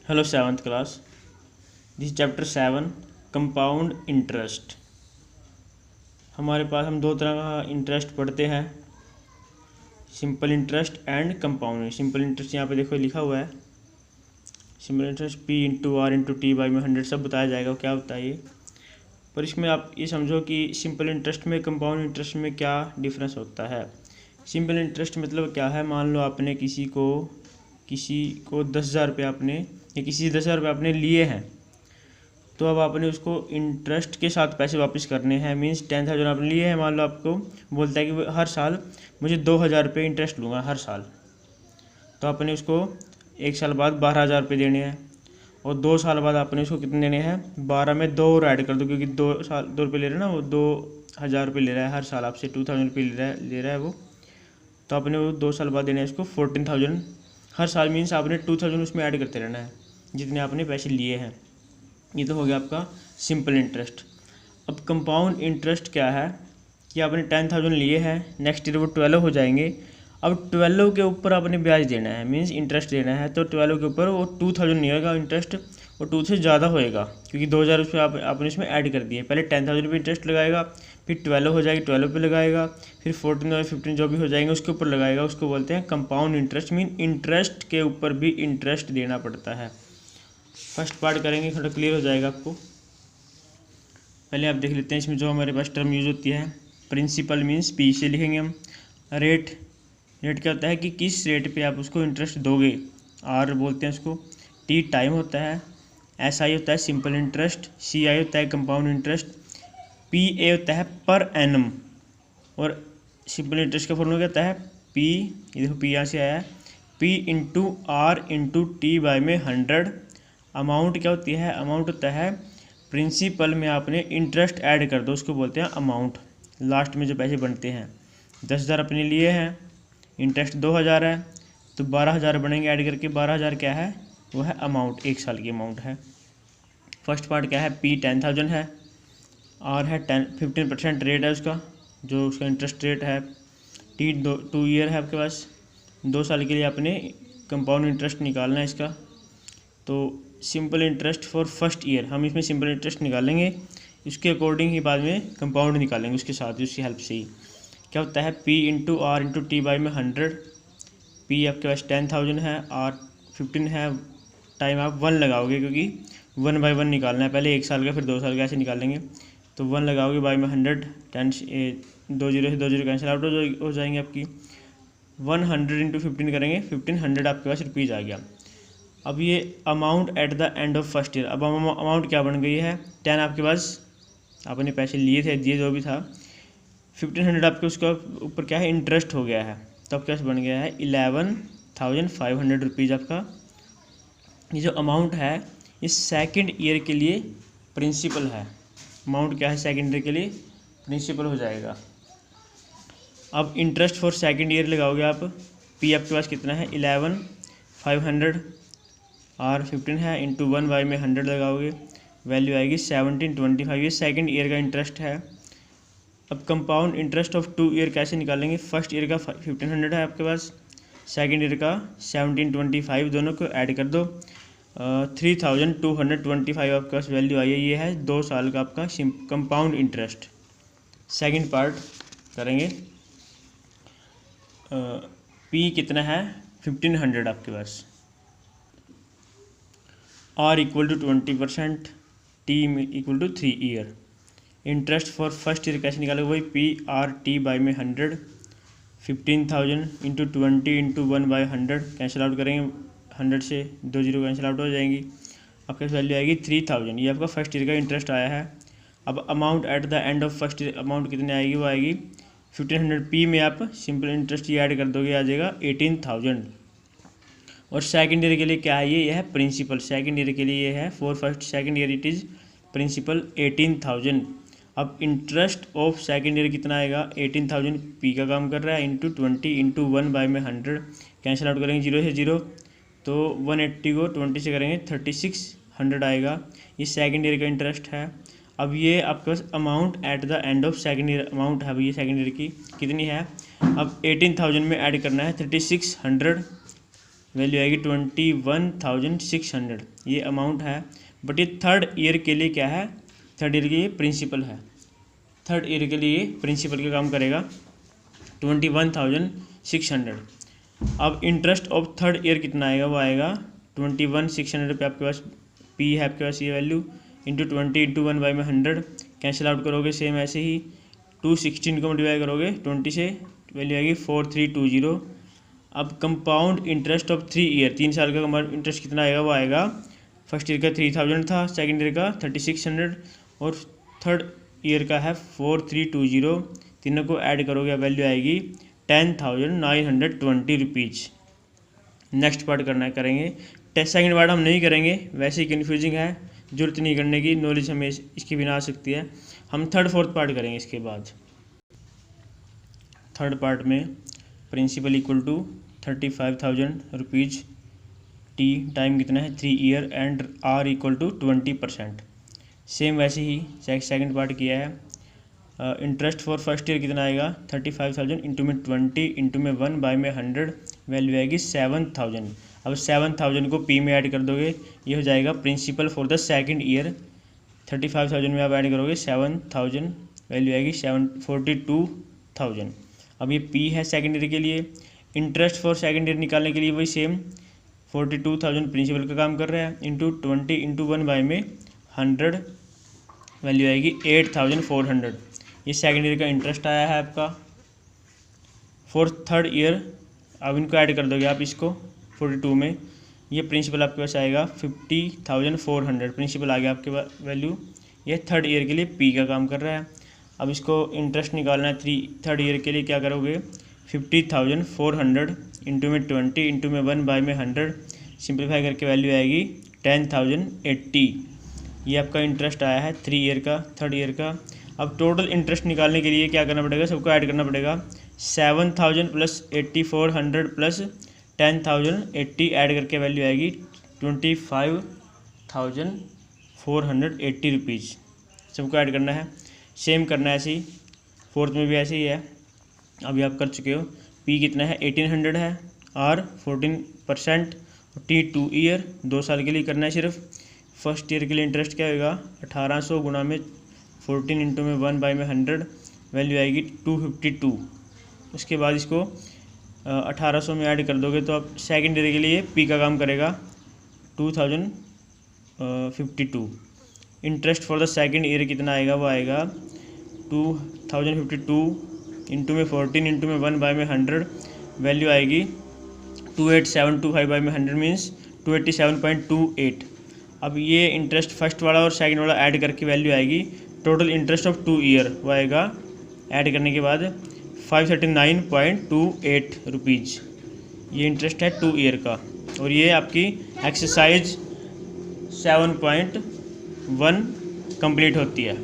Hello seventh class. This chapter 7 compound interest. हमारे पास हम दो तरह का इंटरेस्ट पढ़ते हैं, simple interest and compound. Simple interest यहाँ पे देखो लिखा हुआ है, simple interest P into R into T by में 100 सब बताया जाएगा क्या होता है ये। पर इसमें आप ये समझो कि सिंपल इंटरेस्ट में कंपाउंड इंटरेस्ट में क्या डिफरेंस होता है। सिंपल इंटरेस्ट मतलब क्या है, मान लो आपने किसी को 10,000 रुपये आपने या किसी से 10,000 रुपये आपने लिए हैं, तो अब आपने उसको इंटरेस्ट के साथ पैसे वापस करने हैं। मीन्स 10,000 आपने लिए हैं, मान लो आपको बोलता है कि हर साल मुझे 2,000 रुपये इंटरेस्ट लूँगा हर साल, तो आपने उसको 1 साल बाद 12,000 रुपये देने हैं, और 2 साल बाद आपने उसको कितने देने हैं, 12 में 2 और ऐड कर दो, क्योंकि 2 रुपये ले रहे हैं ना, वो 2,000 रुपये ले रहा है हर साल आपसे, 2,000 रुपये ले रहा है वो, तो आपने वो 2 साल बाद देना है उसको 14,000 हर साल। मीन्स आपने 2,000 उसमें ऐड करते रहना है जितने आपने पैसे लिए हैं। ये तो हो गया आपका सिंपल इंटरेस्ट। अब कंपाउंड इंटरेस्ट क्या है कि आपने 10,000 लिए हैं, नेक्स्ट ईयर वो 12 हो जाएंगे। अब 12 के ऊपर आपने ब्याज देना है, मीन्स इंटरेस्ट देना है, तो 12 के ऊपर वो 2,000 नहीं होगा इंटरेस्ट, वो 2 से ज़्यादा होएगा, क्योंकि 2,000 उस पर आपने इसमें ऐड कर दिए। पहले 10,000 रुपये इंटरेस्ट लगाएगा, फिर 12 हो जाएगी 12 पे लगाएगा, फिर 14 और 15 जो भी हो जाएंगे उसके ऊपर लगाएगा। उसको बोलते हैं कंपाउंड इंटरेस्ट। मीन इंटरेस्ट के ऊपर भी इंटरेस्ट देना पड़ता है। फर्स्ट पार्ट करेंगे, थोड़ा क्लियर हो जाएगा आपको। पहले आप देख लेते हैं इसमें जो हमारे पास टर्म यूज होती है। प्रिंसिपल मीन्स पी से लिखेंगे हम। रेट क्या होता है कि किस रेट पे आप उसको इंटरेस्ट दोगे, आर बोलते हैं उसको। टी टाइम होता है। एस आई होता है सिंपल इंटरेस्ट। सी आई होता है कंपाउंड इंटरेस्ट। पी ए होता है पर एनम, और सिंपल इंटरेस्ट का फॉर्मूला क्या होता है, पी, ये देखो पी यहाँ से आया है, P into R into T by में 100। अमाउंट क्या होती है, अमाउंट होता है प्रिंसिपल में आपने इंटरेस्ट ऐड कर दो, उसको बोलते हैं अमाउंट। लास्ट में जो पैसे बनते हैं, 10,000 अपने लिए हैं, इंटरेस्ट 2,000 है, तो 12,000 बनेंगे ऐड करके। 12,000 क्या है, वो है अमाउंट, 1 साल की अमाउंट है। फर्स्ट पार्ट क्या है, पी 10,000 है, आर है 15% रेट है उसका, जो उसका इंटरेस्ट रेट है। टी 2 ईयर है आपके पास, 2 साल के लिए आपने कंपाउंड इंटरेस्ट निकालना है इसका। तो simple interest for first year, हम इसमें सिंपल इंटरेस्ट निकालेंगे, इसके अकॉर्डिंग ही बाद में कंपाउंड निकालेंगे उसके साथ, उसकी हेल्प से ही। क्या होता है, P into R into T by में 100। पी आपके पास 10,000 है, आर 15 है, टाइम आप 1 लगाओगे, क्योंकि 1 बाई 1 निकालना है, पहले 1 साल का फिर 2 साल का ऐसे निकालेंगे, तो 1 लगाओगे बाई में 100। 2 जीरो से 2 जीरो कैंसिल आउट हो जाएंगे आपकी। 100 इंटू 15 करेंगे, 1500 आपके पास रुपीज़ आ गया। अब ये amount at the end of first year, अब अमाउंट क्या बन गई है, 10 आपके पास आपने पैसे लिए थे, दिए जो भी था, 1500 आपके उसका ऊपर क्या है, इंटरेस्ट हो गया है, तो अब क्या बन गया है 11,500 रुपीज़ आपका। ये जो अमाउंट है ये सेकंड ईयर के लिए प्रिंसिपल है। अमाउंट क्या है, सेकंड ईयर के लिए प्रिंसिपल हो जाएगा। अब इंटरेस्ट फॉर सेकंड ईयर लगाओगे आप। पी आपके पास कितना है, 11,500, आर 15 है, इंटू 1 बाई में 100 लगाओगे, वैल्यू आएगी 1725। ये सेकंड ईयर का इंटरेस्ट है। अब कंपाउंड इंटरेस्ट ऑफ 2 ईयर कैसे निकालेंगे, फर्स्ट ईयर का 1500 है आपके पास, सेकंड ईयर का 1725, दोनों को ऐड कर दो, 3,225 आपके पास वैल्यू आई है। ये है 2 साल का आपका कंपाउंड इंटरेस्ट। सेकंड पार्ट करेंगे। पी कितना है, 1500 आपके पास, R equal to 20%, T equal to 3 year. Interest for first year कैसे निकालोगे, वही पी आर टी बाई में 100, 15,000 into 20 into 1 by 100 cancel out करेंगे, 100 से 2 जीरो कैंसिल आउट हो जाएंगी, आपके पास वैल्यू आएगी 3,000। ये आपका फर्स्ट ईयर का इंटरेस्ट आया है। अब amount at the end of first year amount कितनी आएगी, वो आएगी 1500। पी में आप सिंपल इंटरेस्ट ये ऐड कर दोगे, आ जाएगा 18,000। और सेकंड ईयर के लिए क्या है, ये है प्रिंसिपल। सेकंड ईयर के लिए ये है, for first second year it is principal 18,000। अब इंटरेस्ट ऑफ सेकंड ईयर कितना आएगा, 18,000 पी का काम कर रहा है, इंटू 20 इंटू 1 बाई में 100 कैंसिल आउट करेंगे, 0 से 0, तो 180 को 20 से करेंगे 3600 आएगा। ये सेकंड ईयर का इंटरेस्ट है। अब ये आपके पास amount at the end of second year amount है, अब ये सेकंड ईयर की कितनी है, अब 18,000 में ऐड करना है 3600, वैल्यू आएगी 21,600, ये अमाउंट है। बट ये थर्ड ईयर के लिए क्या है, थर्ड ईयर के लिए प्रिंसिपल है, थर्ड ईयर के लिए प्रिंसिपल का काम करेगा 21,600। अब इंटरेस्ट ऑफ थर्ड ईयर कितना आएगा, वो आएगा 21,600 पे आपके पास पी है, आपके पास ये value into 20 into 1/100 cancel out करोगे, सेम ऐसे ही 216 को मल्टीप्लाई करोगे 20 से, वैल्यू आएगी 4320। अब कंपाउंड इंटरेस्ट ऑफ 3 ईयर, 3 साल का इंटरेस्ट कितना आएगा, वो आएगा फर्स्ट ईयर का 3000 था, सेकंड ईयर का 3600 और थर्ड ईयर का है 4320। तीनों को ऐड करोगे, वैल्यू आएगी 10,920 रुपीज़। नेक्स्ट पार्ट करेंगे। सेकंड पार्ट हम नहीं करेंगे, वैसे ही कन्फ्यूजिंग है, जरूरत नहीं करने की, नॉलेज हमें इसकी बिना आ सकती है। हम थर्ड फोर्थ पार्ट करेंगे इसके बाद। थर्ड पार्ट में principal equal to 35,000 rupees, T time कितना है 3 year and R equal to 20%। Same वैसे ही सेकंड पार्ट किया है। इंटरेस्ट फॉर फर्स्ट ईयर कितना आएगा 35,000 इंटू में 20 इंटू में 1/100 वैल्यू आएगी 7,000। अब 7,000 को पी में ऐड कर दोगे, ये हो जाएगा principal for the second year. 35,000 में आप ऐड करोगे 7,000, वैल्यू आएगी 42,000। अब ये पी है सेकंड ईयर के लिए। इंटरेस्ट फॉर सेकंड ईयर निकालने के लिए वही सेम 42,000 प्रिंसिपल का काम कर रहा है इंटू 20 इंटू 1/100 वैल्यू आएगी 8,400। ये सेकंड ईयर का इंटरेस्ट आया है आपका। फॉर थर्ड ईयर अब इनको ऐड कर दोगे आप इसको 42 में, ये प्रिंसिपल आपके पास आएगा 50,400, प्रिंसिपल आ गया आपके पास वैल्यू। ये थर्ड ईयर के लिए पी का काम कर रहा है। अब इसको इंटरेस्ट निकालना है थर्ड ईयर के लिए, क्या करोगे 50,400 इंटू में 20 इंटू में 1/100 सिंप्लीफाई करके वैल्यू आएगी 10,080। ये आपका इंटरेस्ट आया है थर्ड ईयर का। अब टोटल इंटरेस्ट निकालने के लिए क्या करना पड़ेगा, सबको ऐड करना पड़ेगा। 7,000 प्लस 8,400 प्लस 10,080 ऐड करके वैल्यू आएगी 25,480 रुपीज़। सबको ऐड करना है, सेम करना है ऐसे ही। फोर्थ में भी ऐसे ही है, अभी आप कर चुके हो। पी कितना है 1800 है, आर 14%, टी 2 ईयर 2 साल के लिए करना है सिर्फ। फर्स्ट ईयर के लिए इंटरेस्ट क्या होगा 1800 गुना में 14 इंटू में 1/100 वैल्यू आएगी 252। उसके बाद इसको 1800 में ऐड कर दोगे तो आप सेकंड ईयर के लिए पी का काम करेगा 2052। Interest for the second year कितना आएगा, वो आएगा 2052 इंटू में 14 इंटू में 1/100 वैल्यू आएगी 28725/100 मीन्स 287.28। अब ये इंटरेस्ट फर्स्ट वाला और सेकंड वाला ऐड करके वैल्यू आएगी टोटल इंटरेस्ट ऑफ 2 ईयर, वो आएगा ऐड करने के बाद 539.28 रुपीज़। ये इंटरेस्ट है 2 ईयर का। और ये आपकी एक्सरसाइज 7.1 कंप्लीट होती है।